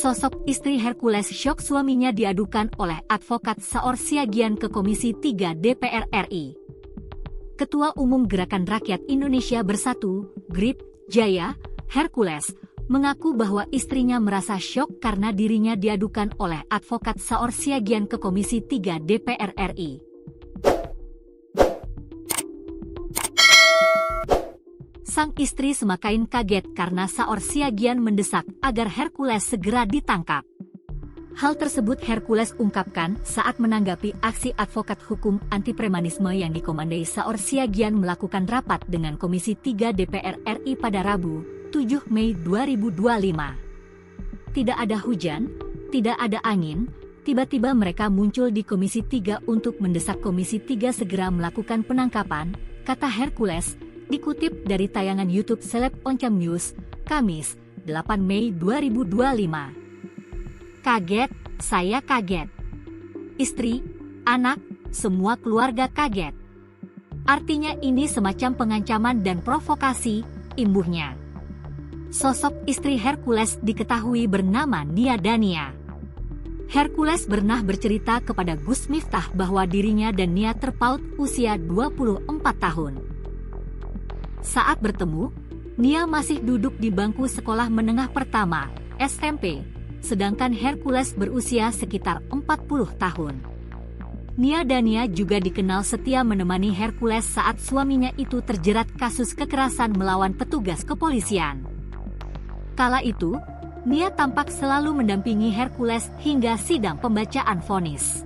Sosok istri Hercules syok suaminya diadukan oleh advokat Saor Siagian ke Komisi 3 DPR RI. Ketua Umum Gerakan Rakyat Indonesia Bersatu, GRIP, Jaya, Hercules, mengaku bahwa istrinya merasa syok karena dirinya diadukan oleh advokat Saor Siagian ke Komisi 3 DPR RI. Sang istri semakin kaget karena Saor Siagian mendesak agar Hercules segera ditangkap. Hal tersebut Hercules ungkapkan saat menanggapi aksi advokat hukum anti-premanisme yang dikomandai Saor Siagian melakukan rapat dengan Komisi 3 DPR RI pada Rabu, 7 Mei 2025. Tidak ada hujan, tidak ada angin, tiba-tiba mereka muncul di Komisi 3 untuk mendesak Komisi 3 segera melakukan penangkapan, kata Hercules, dikutip dari tayangan YouTube Seleb Oncom News, Kamis, 8 Mei 2025. Kaget, saya kaget. Istri, anak, semua keluarga kaget. Artinya ini semacam pengancaman dan provokasi, imbuhnya. Sosok istri Hercules diketahui bernama Nia Dania. Hercules pernah bercerita kepada Gus Miftah bahwa dirinya dan Nia terpaut usia 24 tahun. Saat bertemu, Nia masih duduk di bangku sekolah menengah pertama, SMP, sedangkan Hercules berusia sekitar 40 tahun. Nia Dania juga dikenal setia menemani Hercules saat suaminya itu terjerat kasus kekerasan melawan petugas kepolisian. Kala itu, Nia tampak selalu mendampingi Hercules hingga sidang pembacaan vonis.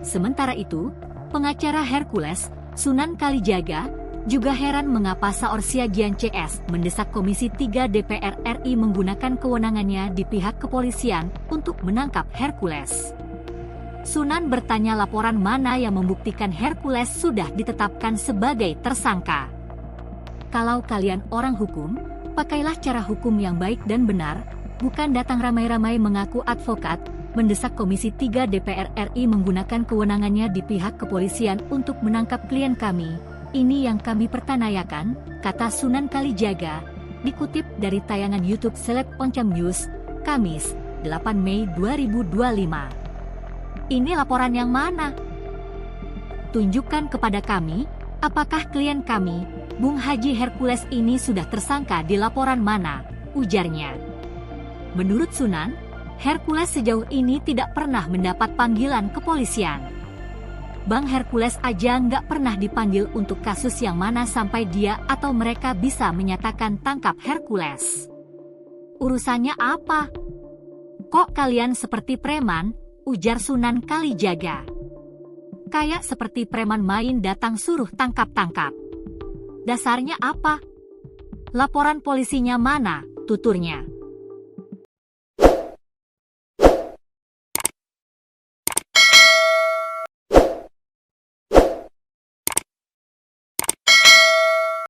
Sementara itu, pengacara Hercules, Sunan Kalijaga, juga heran mengapa Saor Siagian CS mendesak Komisi 3 DPR RI menggunakan kewenangannya di pihak kepolisian untuk menangkap Hercules. Sunan bertanya laporan mana yang membuktikan Hercules sudah ditetapkan sebagai tersangka. Kalau kalian orang hukum, pakailah cara hukum yang baik dan benar, bukan datang ramai-ramai mengaku advokat, mendesak Komisi 3 DPR RI menggunakan kewenangannya di pihak kepolisian untuk menangkap klien kami. Ini yang kami pertanyakan, kata Sunan Kalijaga, dikutip dari tayangan YouTube Seleb Oncom News, Kamis, 8 Mei 2025. Ini laporan yang mana? Tunjukkan kepada kami, apakah klien kami, Bung Haji Hercules ini sudah tersangka di laporan mana, ujarnya. Menurut Sunan, Hercules sejauh ini tidak pernah mendapat panggilan kepolisian. Bang Hercules aja nggak pernah dipanggil untuk kasus yang mana sampai dia atau mereka bisa menyatakan tangkap Hercules. Urusannya apa? Kok kalian seperti preman, ujar Sunan Kalijaga. Kayak seperti preman main datang suruh tangkap-tangkap. Dasarnya apa? Laporan polisinya mana, tuturnya.